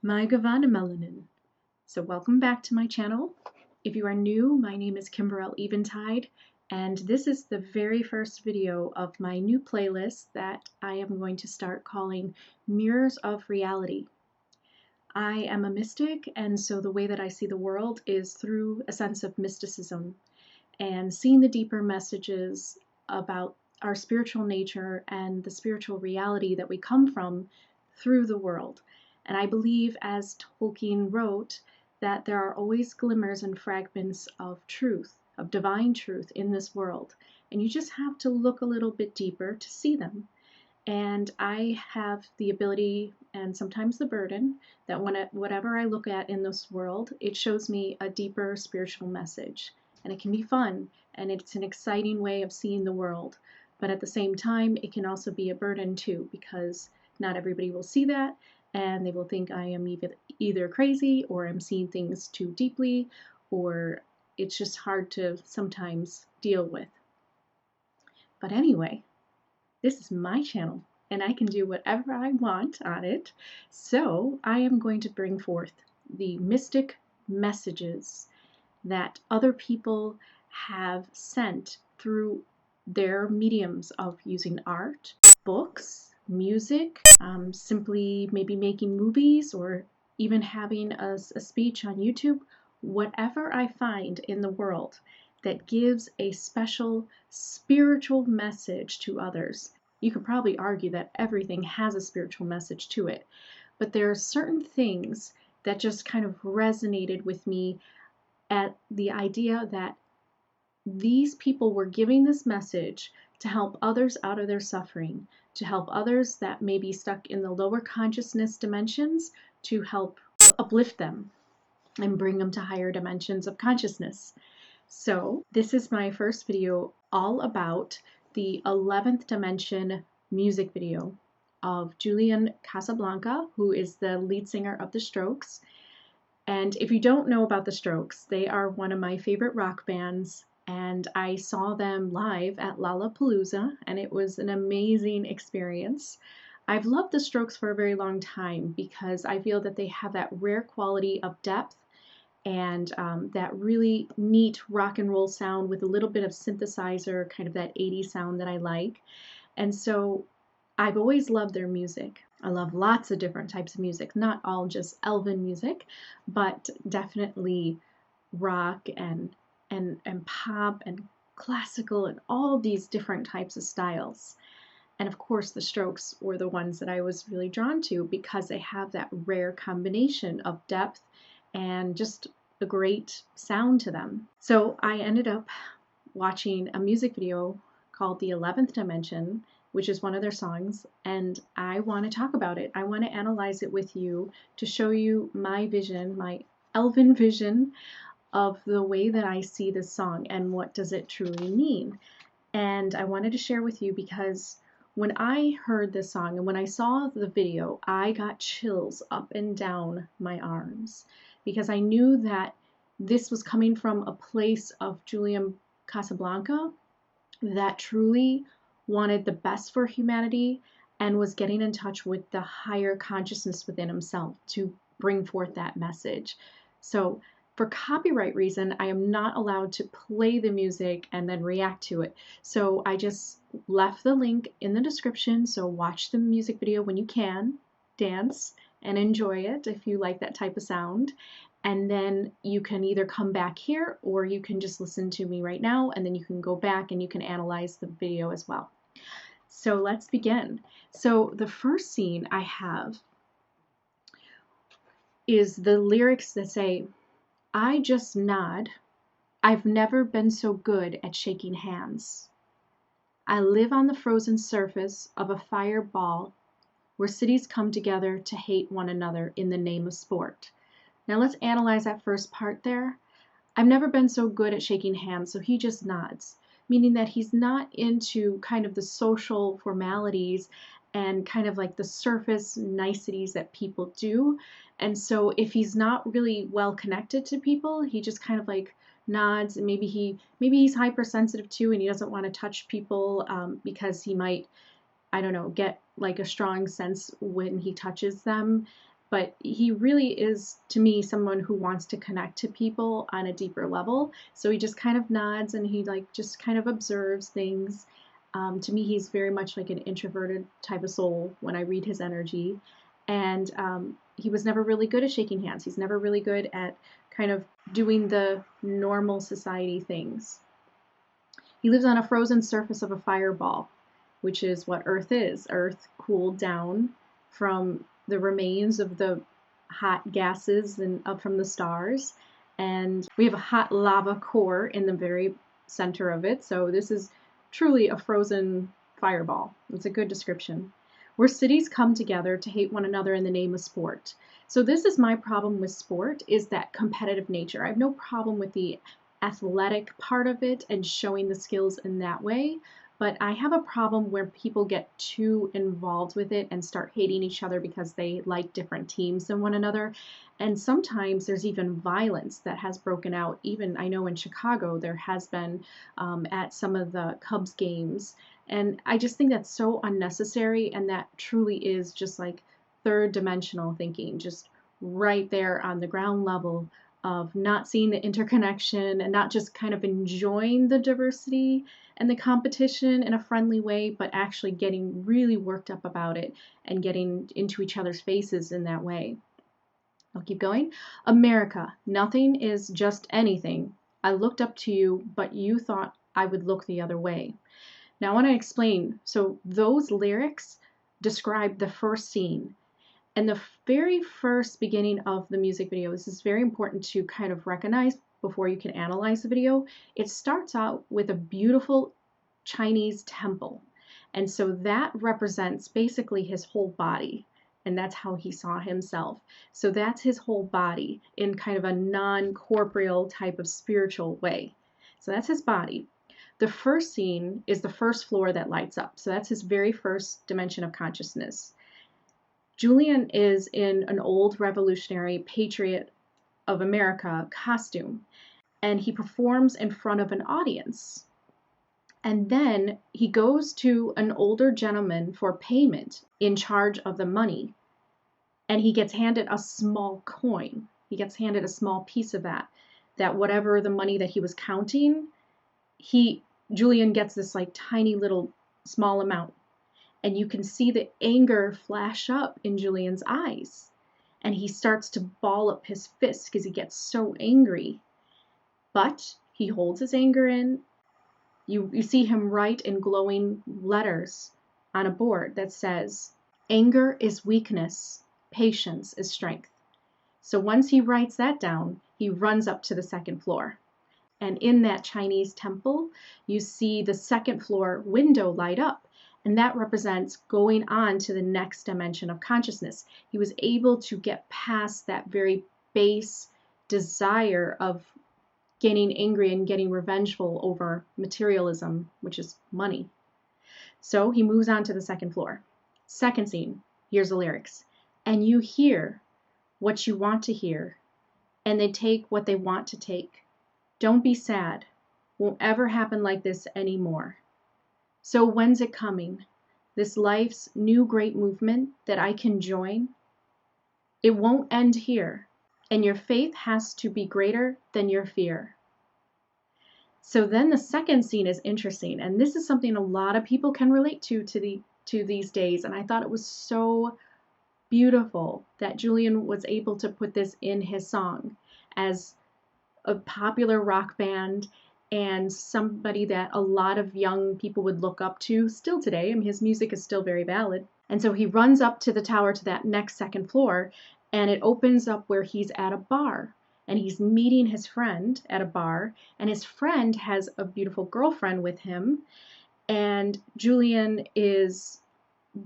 My Melanin. So welcome back to my channel. If you are new, my name is Kimberell Eventide, and this is the very first video of my new playlist that I am going to start calling Mirrors of Reality. I am a mystic, and so the way that I see the world is through a sense of mysticism and seeing the deeper messages about our spiritual nature and the spiritual reality that we come from through the world. And I believe, as Tolkien wrote, that there are always glimmers and fragments of truth, of divine truth in this world. And you just have to look a little bit deeper to see them. And I have the ability and sometimes the burden that whatever I look at in this world, it shows me a deeper spiritual message. And it can be fun, and it's an exciting way of seeing the world. But at the same time, it can also be a burden too, because not everybody will see that, and they will think I am either crazy, or I'm seeing things too deeply, or it's just hard to sometimes deal with. But anyway, this is my channel, and I can do whatever I want on it. So I am going to bring forth the mystic messages that other people have sent through their mediums of using art, books, music, simply maybe making movies, or even having a speech on YouTube. Whatever I find in the world that gives a special spiritual message to others. You could probably argue that everything has a spiritual message to it, but there are certain things that just kind of resonated with me at the idea that these people were giving this message to help others out of their suffering, to help others that may be stuck in the lower consciousness dimensions, to help uplift them and bring them to higher dimensions of consciousness. So this is my first video all about the 11th dimension music video of Julian Casablancas, who is the lead singer of The Strokes. And if you don't know about The Strokes, they are one of my favorite rock bands, and I saw them live at Lollapalooza, and it was an amazing experience. I've loved The Strokes for a very long time because I feel that they have that rare quality of depth and that really neat rock and roll sound with a little bit of synthesizer, kind of that 80s sound that I like. And so I've always loved their music. I love lots of different types of music, not all just elven music, but definitely rock and pop and classical and all these different types of styles. And of course, the Strokes were the ones that I was really drawn to because they have that rare combination of depth and just a great sound to them. So I ended up watching a music video called The 11th Dimension, which is one of their songs, and I want to talk about it. I want to analyze it with you to show you my vision, my elven vision of the way that I see this song and what does it truly mean. And I wanted to share with you because when I heard this song and when I saw the video, I got chills up and down my arms because I knew that this was coming from a place of Julian Casablancas that truly wanted the best for humanity and was getting in touch with the higher consciousness within himself to bring forth that message. So for copyright reason, I am not allowed to play the music and then react to it. So I just left the link in the description. So watch the music video when you can, dance and enjoy it if you like that type of sound. And then you can either come back here or you can just listen to me right now, and then you can go back and you can analyze the video as well. So let's begin. So the first scene I have is the lyrics that say, "I just nod. I've never been so good at shaking hands. I live on the frozen surface of a fireball where cities come together to hate one another in the name of sport." Now let's analyze that first part there. I've never been so good at shaking hands, so he just nods, meaning that he's not into kind of the social formalities and kind of like the surface niceties that people do. And so if he's not really well connected to people, he just kind of like nods, and maybe he's hypersensitive too, and he doesn't want to touch people because he might, I don't know, get like a strong sense when he touches them. but he really is, to me, someone who wants to connect to people on a deeper level. So he just kind of nods and he like just kind of observes things. To me, he's very much like an introverted type of soul when I read his energy. And he was never really good at shaking hands. He's never really good at kind of doing the normal society things. He lives on a frozen surface of a fireball, which is what Earth is. Earth cooled down from the remains of the hot gases and up from the stars. And we have a hot lava core in the very center of it. So this is truly a frozen fireball. It's a good description. Where cities come together to hate one another in the name of sport. So this is my problem with sport, is that competitive nature. I have no problem with the athletic part of it and showing the skills in that way, but I have a problem where people get too involved with it and start hating each other because they like different teams than one another. And sometimes there's even violence that has broken out. Even I know in Chicago there has been at some of the Cubs games. And I just think that's so unnecessary, and that truly is just like third dimensional thinking, just right there on the ground level of not seeing the interconnection and not just kind of enjoying the diversity and the competition in a friendly way, but actually getting really worked up about it and getting into each other's faces in that way. I'll keep going. America, nothing is just anything. I looked up to you, but you thought I would look the other way. Now I want to explain. So those lyrics describe the first scene. And the very first beginning of the music video, this is very important to kind of recognize before you can analyze the video. It starts out with a beautiful Chinese temple. And so that represents basically his whole body. And that's how he saw himself. So that's his whole body in kind of a non-corporeal type of spiritual way. So that's his body. The first scene is the first floor that lights up. So that's his very first dimension of consciousness. Julian is in an old revolutionary patriot of America costume, and he performs in front of an audience. And then he goes to an older gentleman for payment in charge of the money, and he gets handed a small coin. He gets handed a small piece of that whatever the money that he was counting, Julian gets this like tiny little small amount. And you can see the anger flash up in Julian's eyes. And he starts to ball up his fist because he gets so angry. But he holds his anger in. You see him write in glowing letters on a board that says, "Anger is weakness, patience is strength." So once he writes that down, he runs up to the second floor. And in that Chinese temple, you see the second floor window light up. And that represents going on to the next dimension of consciousness. He was able to get past that very base desire of getting angry and getting revengeful over materialism, which is money. So he moves on to the second floor. Second scene, here's the lyrics. And you hear what you want to hear, and they take what they want to take. Don't be sad. Won't ever happen like this anymore. So when's it coming? This life's new great movement that I can join? It won't end here, and your faith has to be greater than your fear. So then the second scene is interesting, and this is something a lot of people can relate to these days, and I thought it was so beautiful that Julian was able to put this in his song as a popular rock band and somebody that a lot of young people would look up to still today. I mean, his music is still very valid. And so he runs up to the tower to that next second floor, and it opens up where he's at a bar. And he's meeting his friend at a bar, and his friend has a beautiful girlfriend with him. And Julian is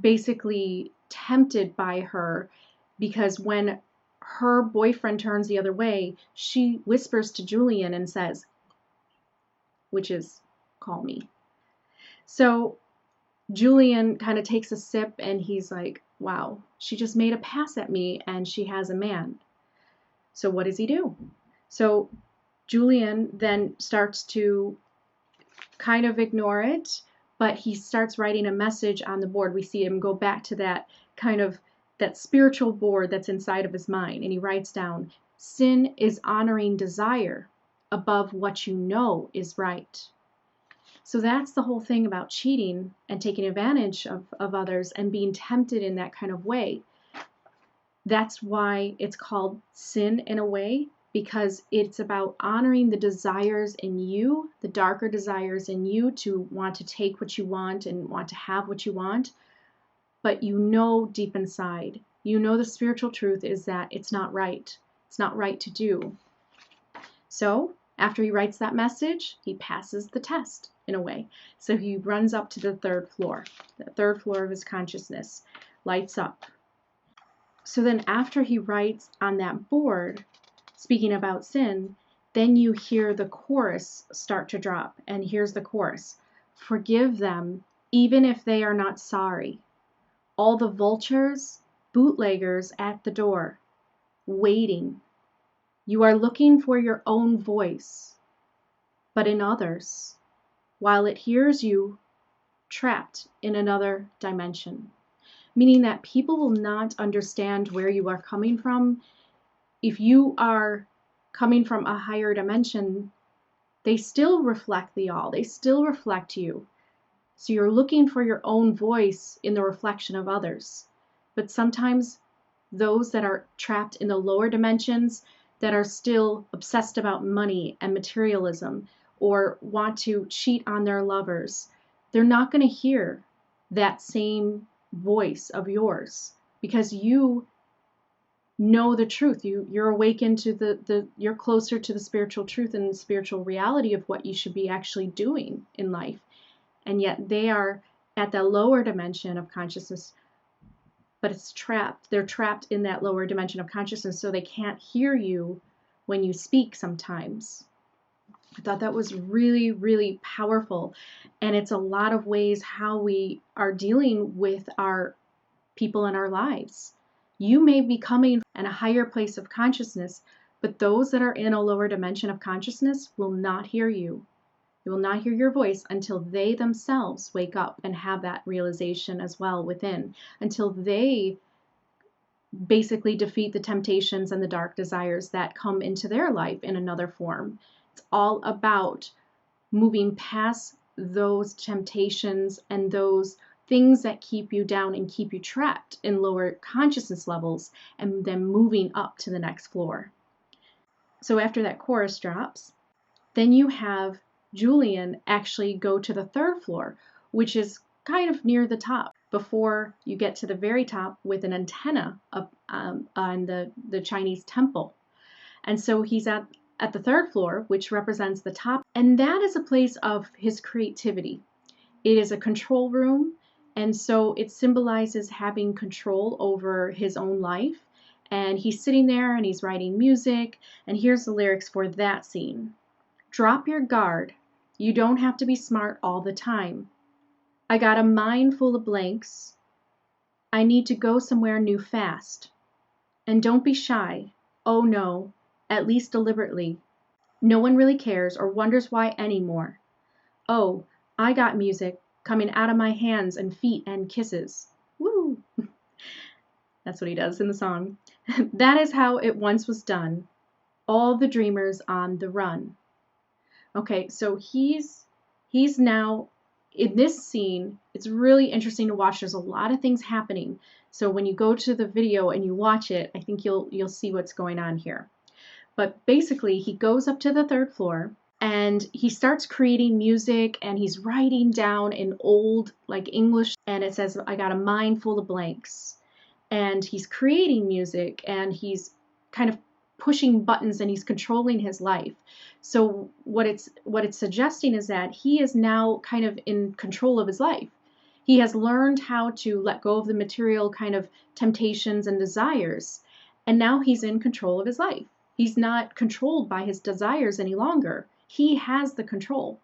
basically tempted by her because when her boyfriend turns the other way, she whispers to Julian and says, which is, call me. So Julian kind of takes a sip and he's like, wow, she just made a pass at me and she has a man. So what does he do? So Julian then starts to kind of ignore it, but he starts writing a message on the board. We see him go back to that kind of that spiritual board that's inside of his mind, and he writes down, sin is honoring desire above what you know is right. So that's the whole thing about cheating and taking advantage of others and being tempted in that kind of way. That's why it's called sin in a way, because it's about honoring the desires in you, the darker desires in you to want to take what you want and want to have what you want. But you know deep inside, you know the spiritual truth is that it's not right. It's not right to do. So after he writes that message, he passes the test in a way. So he runs up to the third floor. The third floor of his consciousness lights up. So then after he writes on that board, speaking about sin, then you hear the chorus start to drop. And here's the chorus. Forgive them, even if they are not sorry. All the vultures, bootleggers at the door, waiting. You are looking for your own voice, but in others, while it hears you, trapped in another dimension. Meaning that people will not understand where you are coming from. If you are coming from a higher dimension, they still reflect the all. They still reflect you. So you're looking for your own voice in the reflection of others. But sometimes those that are trapped in the lower dimensions, that are still obsessed about money and materialism, or want to cheat on their lovers, they're not going to hear that same voice of yours, because you know the truth. You're awakened to you're closer to the spiritual truth and the spiritual reality of what you should be actually doing in life. And yet they are at the lower dimension of consciousness, but it's trapped. They're trapped in that lower dimension of consciousness, so they can't hear you when you speak sometimes. I thought that was really, really powerful. And it's a lot of ways how we are dealing with our people in our lives. You may be coming in a higher place of consciousness, but those that are in a lower dimension of consciousness will not hear you. They will not hear your voice until they themselves wake up and have that realization as well within, until they basically defeat the temptations and the dark desires that come into their life in another form. It's all about moving past those temptations and those things that keep you down and keep you trapped in lower consciousness levels, and then moving up to the next floor. So after that chorus drops, then you have Julian actually go to the third floor, which is kind of near the top before you get to the very top with an antenna up on the Chinese temple. And so he's at the third floor, which represents the top, and that is a place of his creativity. It is a control room, and so it symbolizes having control over his own life. And he's sitting there and he's writing music, and here's the lyrics for that scene. Drop your guard. You don't have to be smart all the time. I got a mind full of blanks. I need to go somewhere new fast. And don't be shy. Oh no, at least deliberately. No one really cares or wonders why anymore. Oh, I got music coming out of my hands and feet and kisses. Woo! That's what he does in the song. That is how it once was done. All the dreamers on the run. Okay, so he's now in this scene. It's really interesting to watch. There's a lot of things happening. So when you go to the video and you watch it, I think you'll see what's going on here. But basically, he goes up to the third floor and he starts creating music, and he's writing down in old like English, and it says, I got a mind full of blanks. And he's creating music, and he's kind of pushing buttons, and he's controlling his life. So what it's suggesting is that he is now kind of in control of his life. He has learned how to let go of the material kind of temptations and desires, and now he's in control of his life. He's not controlled by his desires any longer. He has the control.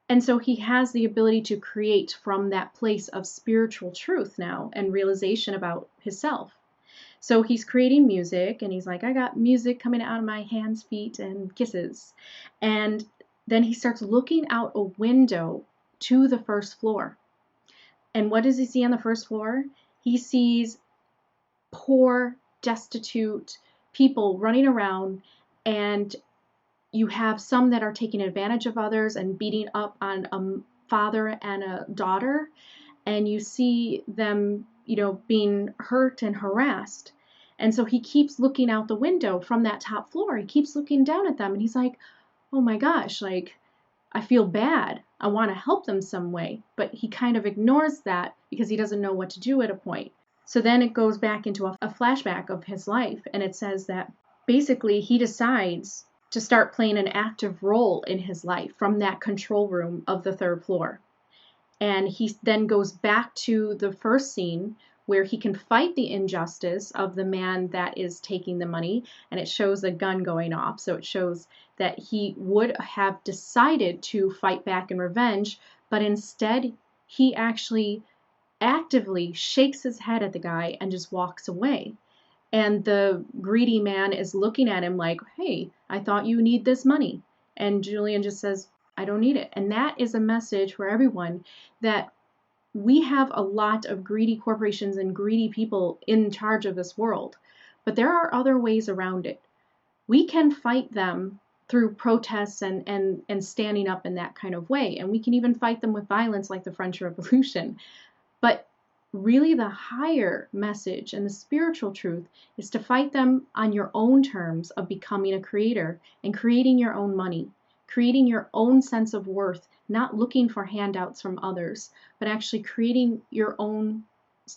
And so he has the ability to create from that place of spiritual truth now and realization about himself. So he's creating music, and he's like, I got music coming out of my hands, feet, and kisses. And then he starts looking out a window to the first floor. And what does he see on the first floor? He sees poor, destitute people running around, and you have some that are taking advantage of others and beating up on a father and a daughter, and you see them, being hurt and harassed. And so he keeps looking out the window from that top floor. He keeps looking down at them, and he's like, oh my gosh, like, I feel bad. I want to help them some way. But he kind of ignores that because he doesn't know what to do at a point. So then it goes back into a flashback of his life, and it says that basically he decides to start playing an active role in his life from that control room of the third floor. And he then goes back to the first scene where he can fight the injustice of the man that is taking the money, and it shows a gun going off. So it shows that he would have decided to fight back in revenge, but instead he actually actively shakes his head at the guy and just walks away. And the greedy man is looking at him like, hey, I thought you need this money. And Julian just says, I don't need it. And that is a message for everyone, that we have a lot of greedy corporations and greedy people in charge of this world. But there are other ways around it. We can fight them through protests and standing up in that kind of way. And we can even fight them with violence like the French Revolution. But really the higher message and the spiritual truth is to fight them on your own terms of becoming a creator and creating your own money, creating your own sense of worth, not looking for handouts from others, but actually creating your own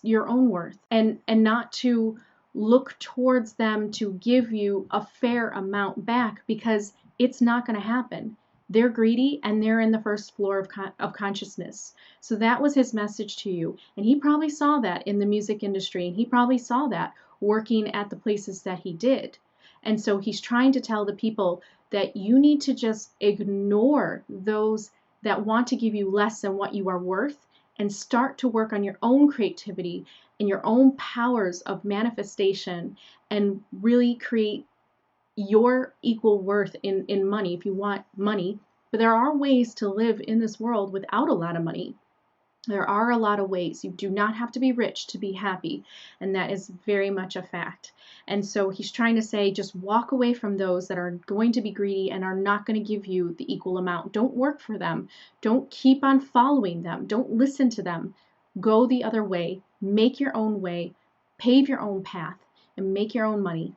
worth, and not to look towards them to give you a fair amount back, because it's not going to happen. They're greedy, and they're in the first floor of consciousness. So that was his message to you. And he probably saw that in the music industry, and he probably saw that working at the places that he did. And so he's trying to tell the people that you need to just ignore those that want to give you less than what you are worth, and start to work on your own creativity and your own powers of manifestation, and really create your equal worth in money if you want money. But there are ways to live in this world without a lot of money. There are a lot of ways. You do not have to be rich to be happy, and that is very much a fact. And so he's trying to say, just walk away from those that are going to be greedy and are not going to give you the equal amount. Don't work for them. Don't keep on following them. Don't listen to them. Go the other way. Make your own way. Pave your own path and make your own money.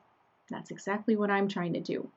That's exactly what I'm trying to do.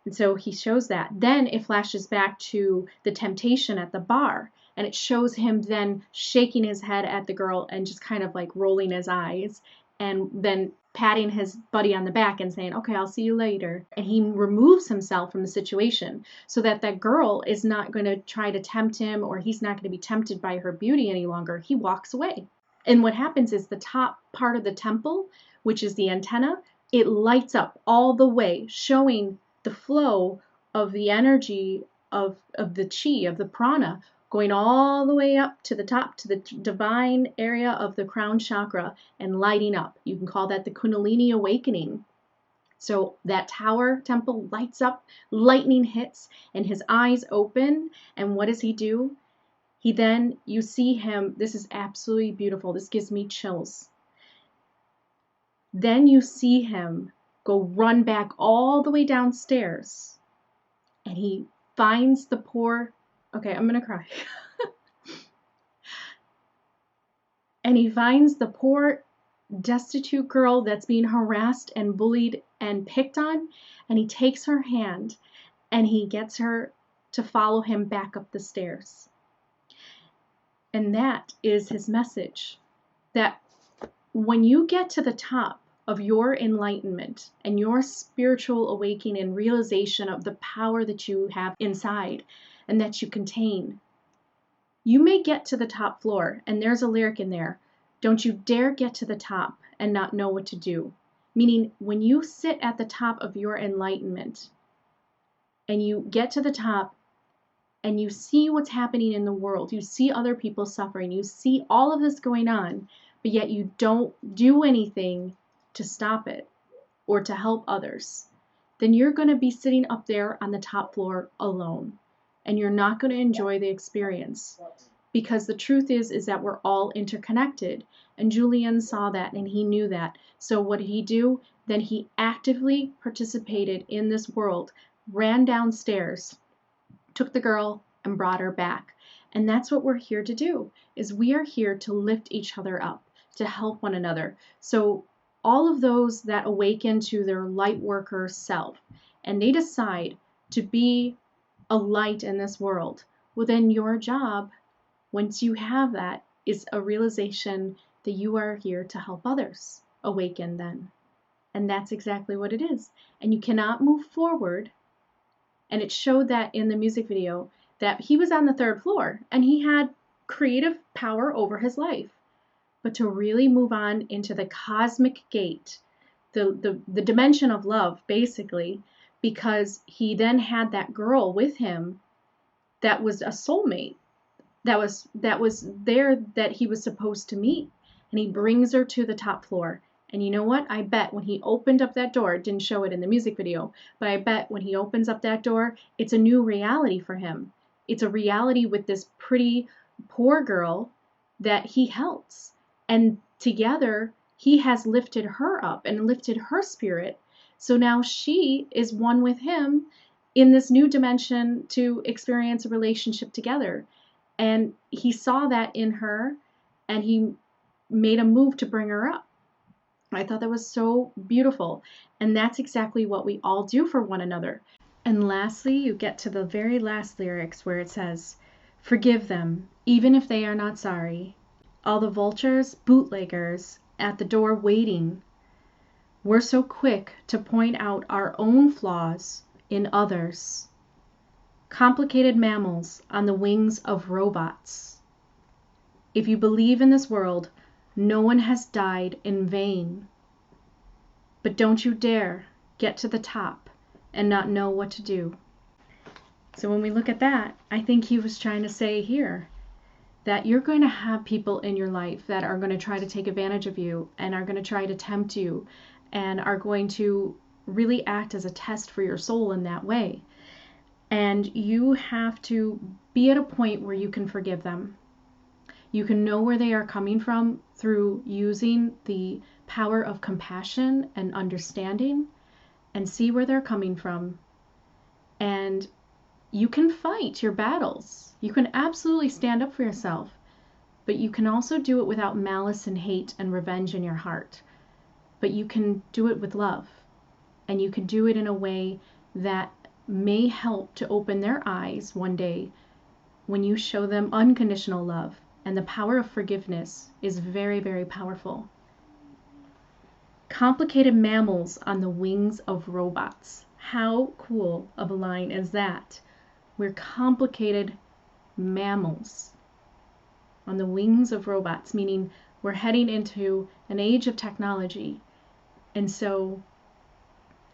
And so he shows that. Then it flashes back to the temptation at the bar, and it shows him then shaking his head at the girl and just kind of like rolling his eyes, and then patting his buddy on the back and saying, okay, I'll see you later. And he removes himself from the situation so that that girl is not going to try to tempt him, or he's not going to be tempted by her beauty any longer. He walks away. And what happens is the top part of the temple, which is the antenna, it lights up all the way, showing the flow of the energy of the chi, of the prana, going all the way up to the top, to the divine area of the crown chakra, and lighting up. You can call that the Kundalini awakening. So that tower temple lights up, lightning hits, and his eyes open. And what does he do? He then, you see him, this is absolutely beautiful. This gives me chills. Then you see him go run back all the way downstairs, and he finds the poor, okay, I'm gonna cry. And he finds the poor destitute girl that's being harassed and bullied and picked on, and he takes her hand and he gets her to follow him back up the stairs. And that is his message, that when you get to the top of your enlightenment and your spiritual awakening and realization of the power that you have inside and that you contain, you may get to the top floor, and there's a lyric in there, don't you dare get to the top and not know what to do. Meaning, when you sit at the top of your enlightenment and you get to the top and you see what's happening in the world, you see other people suffering, you see all of this going on, but yet you don't do anything to stop it or to help others, then you're going to be sitting up there on the top floor alone, and you're not going to enjoy the experience, because the truth is that we're all interconnected. And Julian saw that and he knew that. So what did he do? Then he actively participated in this world, ran downstairs, took the girl and brought her back. And that's what we're here to do, is we are here to lift each other up, to help one another. So all of those that awaken to their light worker self, and they decide to be a light in this world, well then your job, once you have that, is a realization that you are here to help others awaken then. And that's exactly what it is. And you cannot move forward. And it showed that in the music video, that he was on the 3rd floor and he had creative power over his life. But to really move on into the cosmic gate, the dimension of love, basically, because he then had that girl with him that was a soulmate, that was there, that he was supposed to meet. And he brings her to the top floor. And you know what? I bet when he opened up that door, it didn't show it in the music video, but I bet when he opens up that door, it's a new reality for him. It's a reality with this pretty poor girl that he helps. And together, he has lifted her up and lifted her spirit. So now she is one with him in this new dimension to experience a relationship together. And he saw that in her and he made a move to bring her up. I thought that was so beautiful. And that's exactly what we all do for one another. And lastly, you get to the very last lyrics where it says, "Forgive them, even if they are not sorry. All the vultures, bootleggers, at the door waiting. We're so quick to point out our own flaws in others. Complicated mammals on the wings of robots. If you believe in this world, no one has died in vain. But don't you dare get to the top and not know what to do." So when we look at that, I think he was trying to say here that you're going to have people in your life that are going to try to take advantage of you and are going to try to tempt you and are going to really act as a test for your soul in that way. And you have to be at a point where you can forgive them. You can know where they are coming from through using the power of compassion and understanding and see where they're coming from. And you can fight your battles. You can absolutely stand up for yourself, but you can also do it without malice and hate and revenge in your heart. But you can do it with love, and you can do it in a way that may help to open their eyes one day when you show them unconditional love. And the power of forgiveness is very, very powerful. Complicated mammals on the wings of robots. How cool of a line is that? We're complicated mammals on the wings of robots, meaning we're heading into an age of technology. And so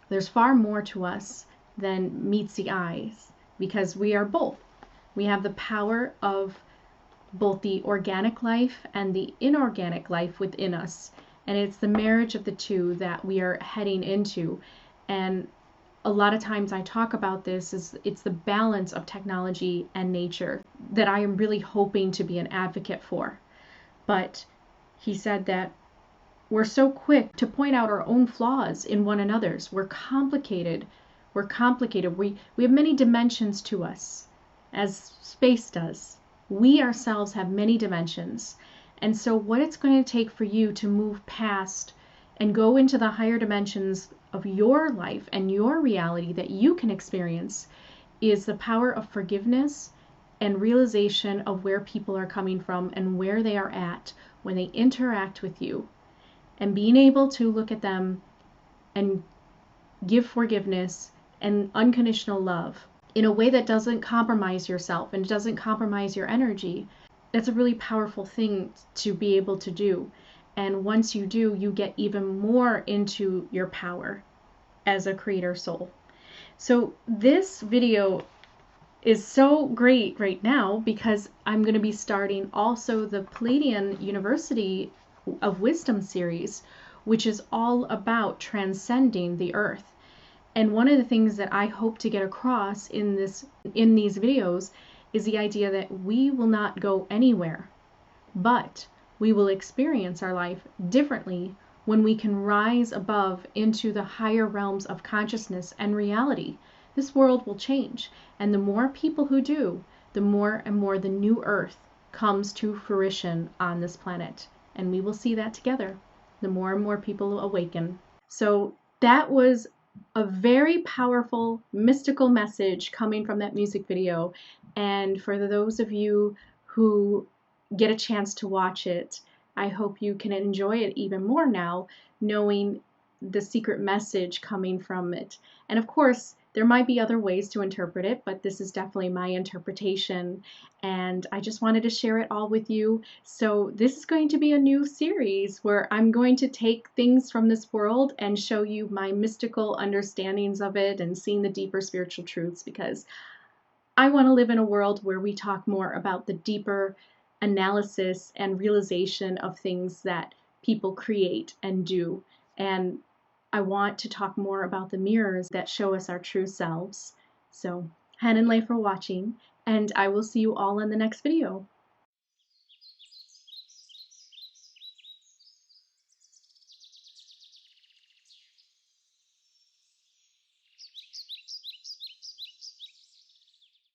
there's far more to us than meets the eyes, because we are both. We have the power of both the organic life and the inorganic life within us. And it's the marriage of the two that we are heading into. And a lot of times I talk about this is it's the balance of technology and nature that I am really hoping to be an advocate for. But he said that we're so quick to point out our own flaws in one another's. We're complicated. We're complicated. We have many dimensions to us, as space does. We ourselves have many dimensions. And so what it's going to take for you to move past and go into the higher dimensions of your life and your reality that you can experience is the power of forgiveness and realization of where people are coming from and where they are at when they interact with you, and being able to look at them and give forgiveness and unconditional love in a way that doesn't compromise yourself and doesn't compromise your energy. That's a really powerful thing to be able to do. And once you do, you get even more into your power as a creator soul. So this video is so great right now because I'm going to be starting also the Palladian University of Wisdom series, which is all about transcending the earth. And one of the things that I hope to get across in these videos is the idea that we will not go anywhere, but we will experience our life differently when we can rise above into the higher realms of consciousness and reality. This world will change, and the more people who do, the more and more the new earth comes to fruition on this planet. And we will see that together, the more and more people awaken. So that was a very powerful, mystical message coming from that music video. And for those of you who get a chance to watch it, I hope you can enjoy it even more now, knowing the secret message coming from it. And of course, there might be other ways to interpret it, but this is definitely my interpretation, and I just wanted to share it all with you. So this is going to be a new series where I'm going to take things from this world and show you my mystical understandings of it and seeing the deeper spiritual truths, because I want to live in a world where we talk more about the deeper analysis and realization of things that people create and do. And I want to talk more about the mirrors that show us our true selves. So, Hen and Lei for watching, and I will see you all in the next video.